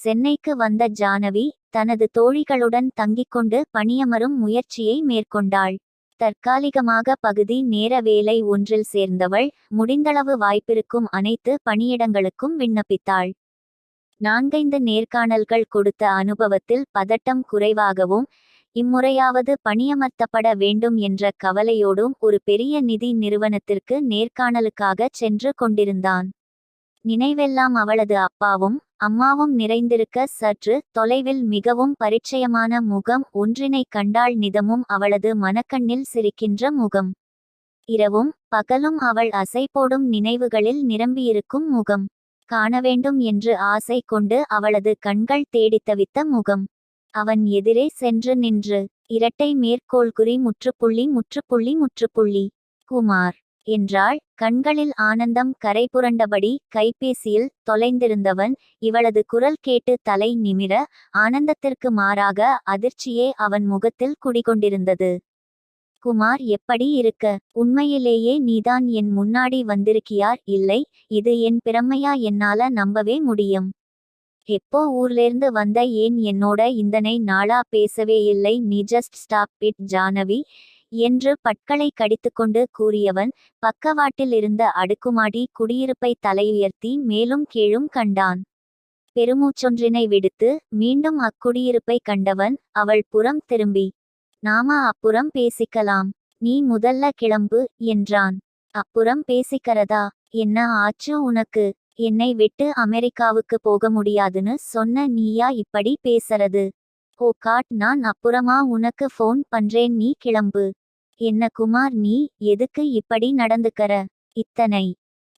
சென்னைக்கு வந்த ஜானவி தனது தோழிகளுடன் தங்கிக்கொண்டு பணியமரும் முயற்சியை மேற்கொண்டாள். தற்காலிகமாக பகுதி நேர வேலை ஒன்றில் சேர்ந்தவள் முடிந்தளவு வாய்ப்பிருக்கும் அனைத்து பணியிடங்களுக்கும் விண்ணப்பித்தாள். 4-5 நேர்காணல்கள் கொடுத்த அனுபவத்தில் பதட்டம் குறைவாகவும், இம்முறையாவது பணியமர்த்தப்பட வேண்டும் என்ற கவலையோடும் ஒரு பெரிய நிதி நிறுவனத்திற்கு நேர்காணலுக்காகச் சென்று கொண்டிருந்தான். நினைவெல்லாம் அவளது அப்பாவும் அம்மாவும் நிறைந்திருக்க சற்று தொலைவில் மிகவும் பரிச்சயமான முகம் ஒன்றினை கண்டாள். நிதமும் அவளது மனக்கண்ணில் சிரிக்கின்ற முகம். இரவும் பகலும் அவள் அசைபோடும் நினைவுகளில் நிரம்பியிருக்கும் முகம். காணவேண்டும் என்று ஆசை கொண்டு அவளது கண்கள் தேடித்தவித்த முகம். அவன் எதிரே சென்று நின்று இரட்டை மேற்கோள்குறி முற்றுப்புள்ளி. குமார் என்றாள். கண்களில் ஆனந்தம் கரைபுரண்டபடி கைபேசியில் தொலைந்திருந்தவன் இவளது குரல் கேட்டு தலை நிமிர, ஆனந்தத்திற்கு மாறாக அதிர்ச்சியே அவன் முகத்தில் குடிகொண்டிருந்தது. குமார், எப்படி இருக்க? உண்மையிலேயே நீதான் என் முன்னாடி வந்திருக்கியார்? இல்லை, இது என் பிரம்மையா? என்னால நம்பவே முடியும். எப்போ ஊர்லேர்ந்து வந்த? ஏன் என்னோட இந்தனை நாளா பேசவே இல்லை? நீ ஜஸ்ட் ஸ்டாப் இட் ஜானவி என்று பற்களை கடித்துக்கொண்டு கூறியவன் பக்கவாட்டில் இருந்த அடுக்குமாடி குடியிருப்பை தலையுயர்த்தி மேலும் கீழும் கண்டான். பெருமூச்சொன்றினை விடுத்து மீண்டும் அக்குடியிருப்பை கண்டவன் அவள் புறம் திரும்பி, நாம அப்புறம் பேசிக்கலாம், நீ முதல்ல கிளம்பு என்றான். அப்புறம் பேசிக்கிறதா? என்ன ஆச்சு உனக்கு? என்னை விட்டு அமெரிக்காவுக்கு போக முடியாதுன்னு சொன்ன நீயா இப்படி பேசறது? ஓ காட், நான் அப்புறமா உனக்கு ஃபோன் பண்றேன், நீ கிளம்பு. என்ன குமார், நீ எதுக்கு இப்படி நடந்துக்கற? இத்தனை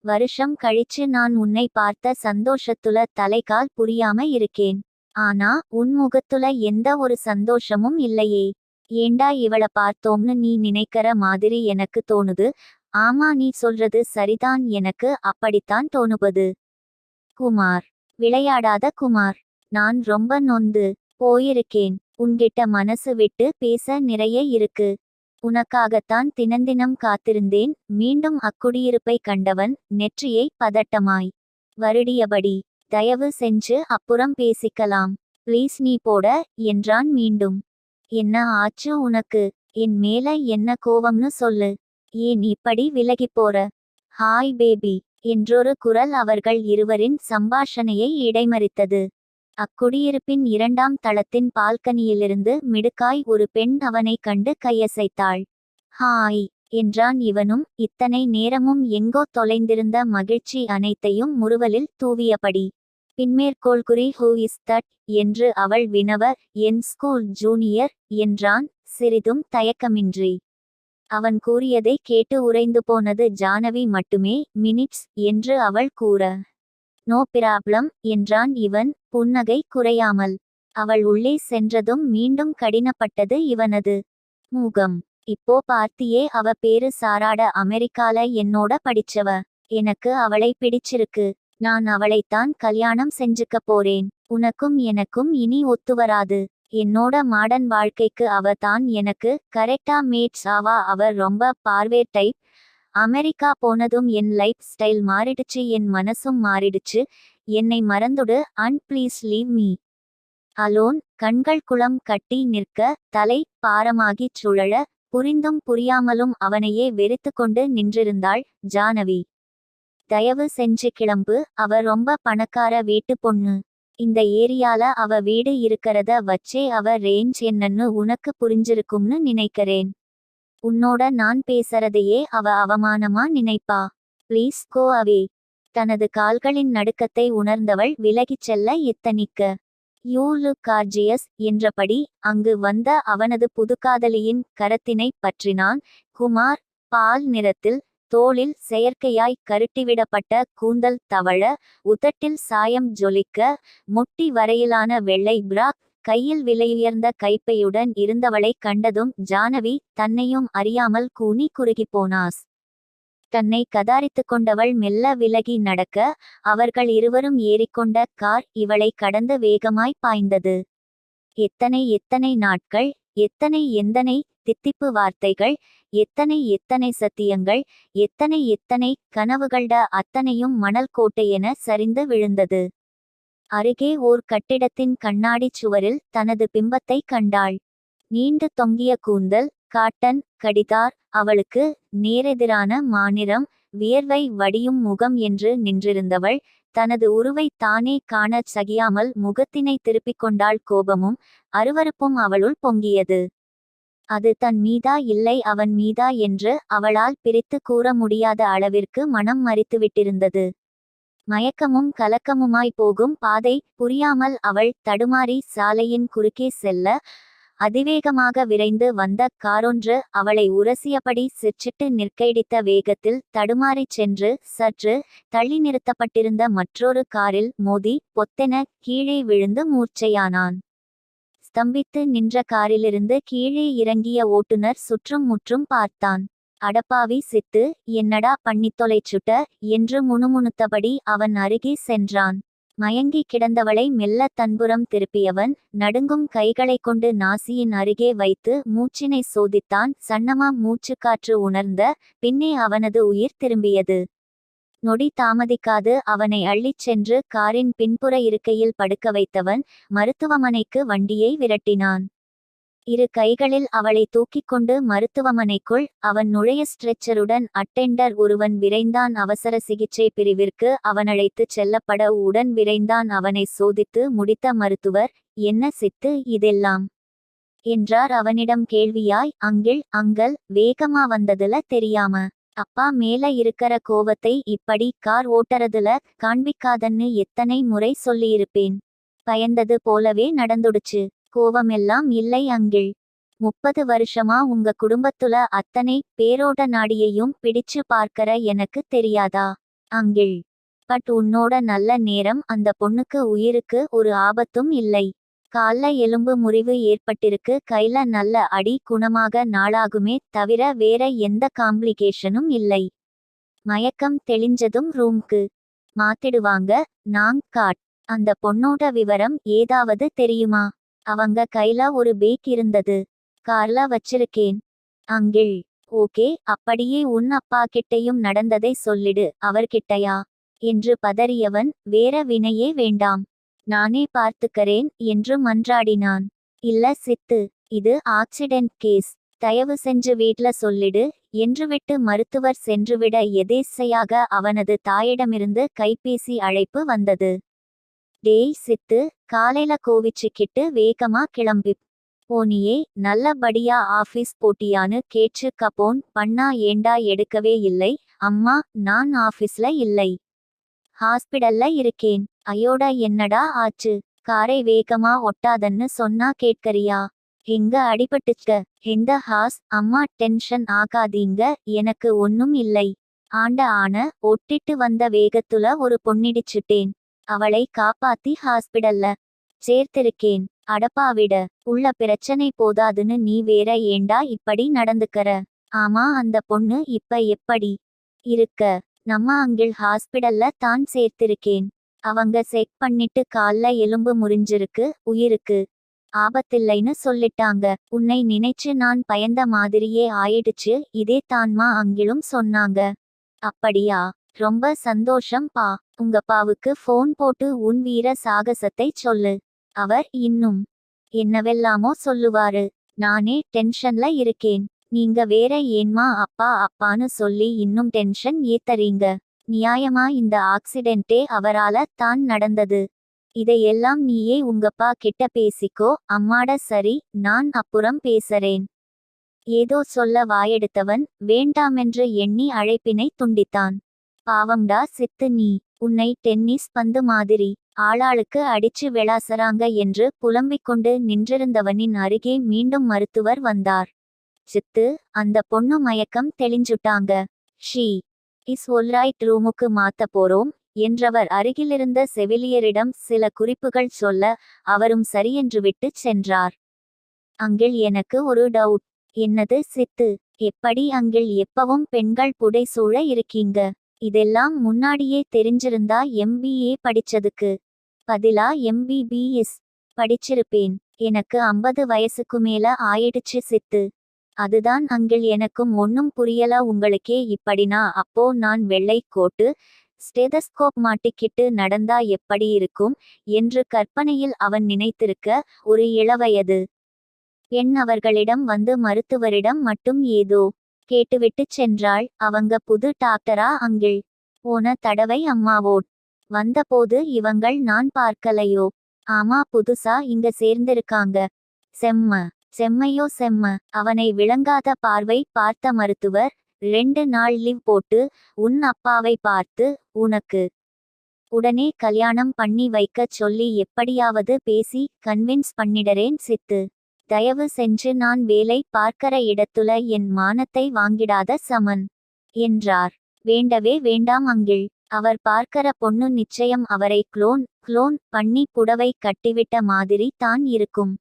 வருஷம் கழிச்சு நான் உன்னை பார்த்த சந்தோஷத்துல தலைகால் புரியாம இருக்கேன். ஆனா உன் முகத்துல எந்த ஒரு சந்தோஷமும் இல்லையே. ஏண்டா இவள பார்த்தோம்னு நீ நினைக்கிற மாதிரி எனக்கு தோணுது. ஆமா, நீ சொல்றது சரிதான், எனக்கு அப்படித்தான் தோணுபது. குமார், விளையாடாத குமார். நான் ரொம்ப நொந்து போயிருக்கேன். உன்கிட்ட மனசு விட்டு பேச நிறைய இருக்கு. உனக்காகத்தான் தினந்தினம் காத்திருந்தேன். மீண்டும் அக்குடியிருப்பை கண்டவன் நெற்றியை பதட்டமாய் வருடியபடி, தயவு செஞ்சு அப்புறம் பேசிக்கலாம் ப்ளீஸ், நீ போட என்றான் மீண்டும். என்ன ஆச்சு உனக்கு? என் மேல என்ன கோவம்னு சொல்லு. ஏன் இப்படி விலகி போற? ஹாய் பேபி என்றொரு குரல் அவர்கள் இருவரின் சம்பாஷணையை இடைமறித்தது. அக்குடியிருப்பின் 2ஆம் தளத்தின் பால்கனியிலிருந்து மிடுக்காய் ஒரு பெண் அவனை கண்டு கையசைத்தாள். ஹாய் என்றான் இவனும் இத்தனை நேரமும் எங்கோ தொலைந்திருந்த மகிழ்ச்சி அனைத்தையும் முறுவலில் தூவியபடி. பின்மேற்கோள்குறி ஹூ இஸ் தட் என்று அவள் வினவ, என் ஸ்கூல் ஜூனியர் என்றான் சிறிதும் தயக்கமின்றி. அவன் கூறியதை கேட்டு உறைந்து போனது ஜானவி மட்டுமே. மினிட்ஸ் என்று அவள் கூற, நோ பிராப்ளம் என்றான் இவன் புன்னகை குறையாமல். அவள் உள்ளே சென்றதும் மீண்டும் கடினப்பட்டது இவனது முகம். இப்போ பார்த்தியே, அவ பேரு சாராட, அமெரிக்கால என்னோட படிச்சவ. எனக்கு அவளை பிடிச்சிருக்கு. நான் அவளைத்தான் கல்யாணம் செஞ்சுக்க போறேன். உனக்கும் எனக்கும் இனி ஒத்துவராது. என்னோட மாடர்ன் வாழ்க்கைக்கு அவ தான் எனக்கு கரெக்டா மேட்ச் ஆவா. அவ ரொம்ப பார்வேர் டைப். அமெரிக்கா போனதும் என் லைஃப் ஸ்டைல் மாறிடுச்சு, என் மனசும் மாறிடுச்சு. என்னை மறந்துடு and please leave me alone. கண்கள் குளம் கட்டி நிற்க, தலை பாரமாகிச் சுழல, புரிந்தும் புரியாமலும் அவனையே வெறுத்து கொண்டு நின்றிருந்தாள் ஜானவி. தயவு செஞ்சு கிளம்பு. அவ ரொம்ப பணக்கார வீட்டு பொண்ணு. இந்த ஏரியால அவ வீடு இருக்கறத வச்சே அவ ரேஞ்ச் என்னன்னு உனக்கு புரிஞ்சிருக்கும்னு நினைக்கிறேன். உன்னோட நான் பேசறதையே அவ அவமானமா நினைப்பா. ப்ளீஸ் கோ அவே. தனது கால்களின் நடுக்கத்தை உணர்ந்தவள் விலகிச் செல்ல எத்தனிக்க, யூ லுக் கார்ஜியஸ் என்றபடி அங்கு வந்த அவனது புதுக்காதலியின் கரத்தினை பற்றினான். குமார் பால் நிறத்தில், தோளில் செயற்கையாய் கருட்டிவிடப்பட்ட கூந்தல் தவழ, உதட்டில் சாயம் ஜொலிக்க, முட்டி வரையிலான வெள்ளை பிராக், கையில் விலையுயர்ந்த கைப்பையுடன் இருந்தவளை கண்டதும் ஜானவி தன்னையும் அறியாமல் கூனி குறுகிப்போனாஸ். தன்னை கதாரித்து கொண்டவள் மெல்ல விலகி நடக்க, அவர்கள் இருவரும் ஏறிக்கொண்ட கார் இவளை கடந்து வேகமாய் பாய்ந்தது. எத்தனை நாட்கள், எந்தனை தித்திப்பு வார்த்தைகள், எத்தனை சத்தியங்கள், எத்தனை கனவுகள்ட அத்தனையும் மணல் கோட்டையென சரிந்து விழுந்தது. அருகே ஓர் கட்டிடத்தின் கண்ணாடிச் சுவரில் தனது பிம்பத்தை கண்டாள். நீண்டு தொங்கிய கூந்தல், காட்டன் கடிதார், அவளுக்கு நேரெதிரான மாநிறம், வியர்வை வடியும் முகம் என்று நின்றிருந்தவள் தனது உருவை தானே காணச் சகியாமல் முகத்தினை திருப்பிக் கொண்டாள். கோபமும் அருவருப்பும் அவளுள் பொங்கியது. அது தன் மீதா இல்லை அவன் மீதா என்று அவளால் பிரித்து கூற முடியாத அளவிற்கு மனம் மரித்துவிட்டிருந்தது. மயக்கமும் கலக்கமுமாய் போகும் பாதை புரியாமல் அவள் தடுமாறி சாலையின் குறுக்கே செல்ல, அதிவேகமாக விரைந்து வந்த காரொன்று அவளை உரசியபடி சிற்சிட்டு நிற்கைடித்த வேகத்தில் தடுமாறிச் சென்று சற்று தள்ளி நிறுத்தப்பட்டிருந்த மற்றொரு காரில் மோதி பொத்தென கீழே விழுந்து மூர்ச்சையானான். ஸ்தம்பித்து நின்ற காரிலிருந்து கீழே இறங்கிய ஓட்டுநர் சுற்றும் முற்றும் பார்த்தான். அடப்பாவி சித்து, என்னடா பண்ணித் தொலைச்சுட்ட என்று முணுமுணுத்தபடி அவன் அருகே சென்றான். மயங்கி கிடந்தவளை மெல்ல தன்புறம் திருப்பியவன் நடுங்கும் கைகளை கொண்டு நாசியின் அருகே வைத்து மூச்சினை சோதித்தான். சன்னமா மூச்சுக்காற்று உணர்ந்த பின்னே அவனது உயிர் திரும்பியது. நொடி தாமதிக்காது அவனை அள்ளிச் சென்று காரின் பின்புற இருக்கையில் படுக்க வைத்தவன் மருத்துவமனைக்கு வண்டியை விரட்டினான். இரு கைகளில் அவளை தூக்கிக் கொண்டு மருத்துவமனைக்குள் அவன் நுழைய ஸ்ட்ரெச்சருடன் அட்டெண்டர் ஒருவன் விரைந்தான். அவசர சிகிச்சை பிரிவிற்கு அவனழைத்துச் செல்லப்பட உடன் விரைந்தான். அவனை சோதித்து முடித்த மருத்துவர், என்ன சித்து இதெல்லாம் என்றார் அவனிடம் கேள்வியாய். அங்கிள் வேகமா வந்ததுல தெரியாம அப்பா மேல இருக்கற கோவத்தை இப்படி கார் ஓட்டறதுல காண்பிக்காதன்னு எத்தனை முறை சொல்லியிருப்பேன். பயந்தது போலவே நடந்துடுச்சு. கோவமெல்லாம் இல்லை அங்கிள். 30 வருஷமா உங்க குடும்பத்துல அத்தனை பேரோட நாடியையும் பிடிச்சு பார்க்கற எனக்கு தெரியாதா அங்கிள்? பட் உன்னோட நல்ல நேரம் அந்த பொண்ணுக்கு உயிருக்கு ஒரு ஆபத்தும் இல்லை. கால்ல எலும்பு முறிவு ஏற்பட்டிருக்கு. கைல நல்ல அடி குணமாக நாளாகுமே தவிர வேற எந்த காம்ப்ளிகேஷனும் இல்லை. மயக்கம் தெளிஞ்சதும் ரூம்க்கு மாத்திடுவாங்க. காட். அந்த பொண்ணோட விவரம் ஏதாவது தெரியுமா? அவங்க கைல ஒரு பேக் இருந்தது. கார்ல வச்சிருக்கேன் அங்கிள். ஓகே, அப்படியே உன் அப்பா கிட்டையும் நடந்ததை சொல்லிடு. அவர்கிட்டயா என்று பதறியவன், வேற வினையே வேண்டாம், நானே பார்த்துக்கறேன் என்று மன்றாடினான். இல்ல சித்து, இது ஆக்சிடென்ட் கேஸ். தயவு செஞ்சு வீட்ல சொல்லிடு என்றுவிட்டு மருத்துவர் சென்றுவிட எதேச்சையாக அவனது தாயிடமிருந்து கைபேசி அழைப்பு வந்தது. டேய் சித்து, காலைல கோவிச்சுக்கிட்டு வேகமா கிளம்பிப் போனியே, நல்லபடியா ஆபீஸ் போட்டியான்னு கேச்சு கபோன் பண்ணா. ஏண்டா எடுக்கவே இல்லை? அம்மா, நான் ஆபீஸ்ல இல்லை, ஹாஸ்பிடல்ல இருக்கேன். ஐயோட என்னடா ஆச்சு? காரை வேகமா ஒட்டாதன்னு சொன்னா கேட்கறியா? எங்க அடிபட்டுச்ச? எந்த அம்மா டென்ஷன் ஆகாதீங்க, எனக்கு ஒன்னும் இல்லை. ஆன ஒட்டிட்டு வந்த வேகத்துல ஒரு பொண்ணிடிச்சுட்டேன். அவளை காப்பாத்தி ஹாஸ்பிடல்ல சேர்த்திருக்கேன். அடப்பாவிட, உள்ள பிரச்சனை போதாதுன்னு நீ வேற ஏண்டா இப்படி நடந்துக்கற? ஆமா, அந்த பொண்ணு இப்ப எப்படி இருக்க? நம்ம அங்கிள் ஹாஸ்பிடல்ல தான் சேர்த்திருக்கேன். அவங்க செக் பண்ணிட்டு கால்ல எலும்பு முறிஞ்சிருக்கு, உயிருக்கு ஆபத்தில்லைன்னு சொல்லிட்டாங்க. உன்னை நினைச்சு நான் பயந்த மாதிரியே ஆயிடுச்சு. இதே தான்மா அங்கிளும் சொன்னாங்க. அப்படியா? ரொம்ப சந்தோஷம் பா. உங்க பாவுக்கு ஃபோன் போட்டு உன் வீர சாகசத்தை சொல்லு. அவர் இன்னும் என்னவெல்லாமோ சொல்லுவாரு. நானே டென்ஷன்ல இருக்கேன். நீங்க வேற ஏன்மா அப்பா அப்பான்னு சொல்லி இன்னும் டென்ஷன் ஏத்தறீங்க? நியாயமா இந்த ஆக்சிடென்ட்டே அவரால தான் நடந்தது. இதையெல்லாம் நீயே உங்கப்பா கிட்ட பேசிக்கோ. அம்மாட சரி, நான் அப்புறம் பேசறேன். ஏதோ சொல்ல வாயெடுத்தவன் வேண்டாமென்று எண்ணி அழைப்பினை துண்டித்தான். பாவம்டா சித்து, நீ உன்னை டென்னிஸ் பந்து மாதிரி ஆளாளுக்கு அடிச்சு விளாசறாங்க என்று புலம்பிக் கொண்டு நின்றிருந்தவனின் அருகே மீண்டும் மருத்துவர் வந்தார். சித்து, அந்த பொண்ணு மயக்கம் தெளிஞ்சுட்டாங்க. ஷீ இஸ் ஒல்ரைட், ரூமுக்கு மாத்த போறோம் என்றவர் அருகிலிருந்த செவிலியரிடம் சில குறிப்புகள் சொல்ல அவரும் சரியென்று விட்டு சென்றார். அங்கிள், எனக்கு ஒரு டவுட். என்னது சித்து? எப்படி அங்கிள் எப்பவும் பெண்கள் புடைசூழ இருக்கீங்க? இதெல்லாம் முன்னாடியே தெரிஞ்சிருந்தா MBA படிச்சதுக்கு பதிலா MBBS படிச்சிருப்பேன். எனக்கு 50 வயசுக்கு மேல ஆயிடுச்சு சித்து. அதுதான் அங்கிள், எனக்கும் ஒன்னும் புரியல. உங்களுக்கே இப்படினா அப்போ நான் வெள்ளை கோட்டு ஸ்டெதஸ்கோப் மாட்டிக்கிட்டு நடந்தா எப்படி இருக்கும் என்று கற்பனையில் அவன் நினைத்திருக்க, ஒரு இளவயது பெண் அவர்களிடம் வந்து மருத்துவரிடம் மட்டும் ஏதோ கேட்டுவிட்டுச் சென்றாள். அவங்க புது டாக்டரா அங்கிள்? போன தடவை அம்மாவோட் வந்தபோது இவங்கள் நான் பார்க்கலையோ? ஆமா, புதுசா இங்க சேர்ந்திருக்காங்க. செம்ம செம்மையோ செம்ம. அவனை விளங்காத பார்வை பார்த்த மருத்துவர், 2 நாள் லீவ் போட்டு உன் அப்பாவை பார்த்து உனக்கு உடனே கல்யாணம் பண்ணி வைக்கச் சொல்லி எப்படியாவது பேசி கன்வின்ஸ் பண்ணிடறேன் சித்து. தயவு செஞ்சு நான் வேலை பார்க்கற இடத்துல என் மானத்தை வாங்கிடாத சமன் என்றார். வேண்டவே வேண்டாம் அங்கிள். அவர் பார்க்கற பொண்ணு நிச்சயம் அவரை க்ளோன் பண்ணி புடவை கட்டிவிட்ட மாதிரி தான் இருக்கும்.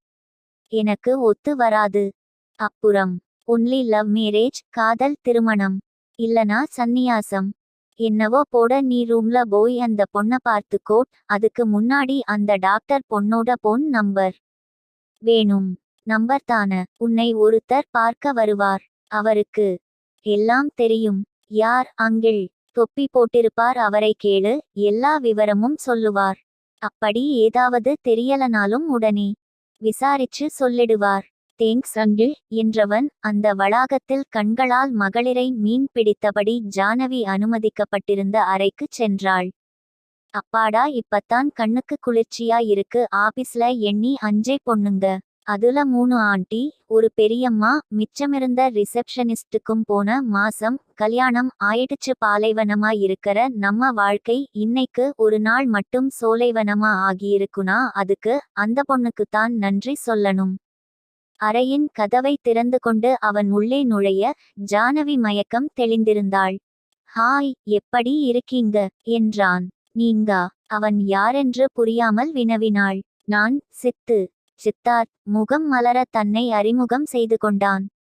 எனக்கு ஒத்து வராது. அப்புறம் ஒன்லி லவ் மேரேஜ், காதல் திருமணம், இல்லனா சந்நியாசம். என்னவோ போட, நீ ரூம்ல போய் அந்த பொண்ண பார்த்துக்கோட். அதுக்கு முன்னாடி அந்த டாக்டர் பொண்ணோட போன் நம்பர் வேணும். நம்பர் தான? உன்னை ஒருத்தர் பார்க்க வருவார். அவருக்கு எல்லாம் தெரியும். யார் அங்கிள்? தொப்பி போட்டிருப்பார். அவரை கேளு, எல்லா விவரமும் சொல்லுவார். அப்படி ஏதாவது தெரியலனாலும் உடனே விசாரிச்சு சொல்லிடுவார். தேங்க்ஸ் அங்கிள் என்றவன் அந்த வளாகத்தில் கண்களால் மகளிரை மீன் பிடித்தபடி ஜானவி அனுமதிக்கப்பட்டிருந்த அறைக்குச் சென்றாள். அப்பாடா, இப்பத்தான் கண்ணுக்கு குளிர்ச்சியா இருக்கு. ஆபீஸ்ல எண்ணி 5 பொண்ணுங்க, அதுல 3 ஆண்டி, ஒரு பெரியம்மா, மிச்சமிருந்த ரிசப்ஷனிஸ்டுக்கும் போன மாசம் கல்யாணம் ஆயிடுச்சு. பாலைவனமா இருக்கிற நம்ம வாழ்க்கை இன்னைக்கு ஒரு நாள் மட்டும் சோலைவனமா ஆகியிருக்குனா அதுக்கு அந்த பொண்ணுக்குத்தான் நன்றி சொல்லணும். அறையின் கதவை திறந்து கொண்டு அவன் உள்ளே நுழைய ஜானவி மயக்கம் தெளிந்திருந்தாள். ஹாய், எப்படி இருக்கீங்க என்றான். நீங்கா? அவன் யாரென்று புரியாமல் வினவினாள். நான் சித்து. சித்தார்த் முகம் மலர தன்னை அறிமுகம் செய்து கொண்டான்.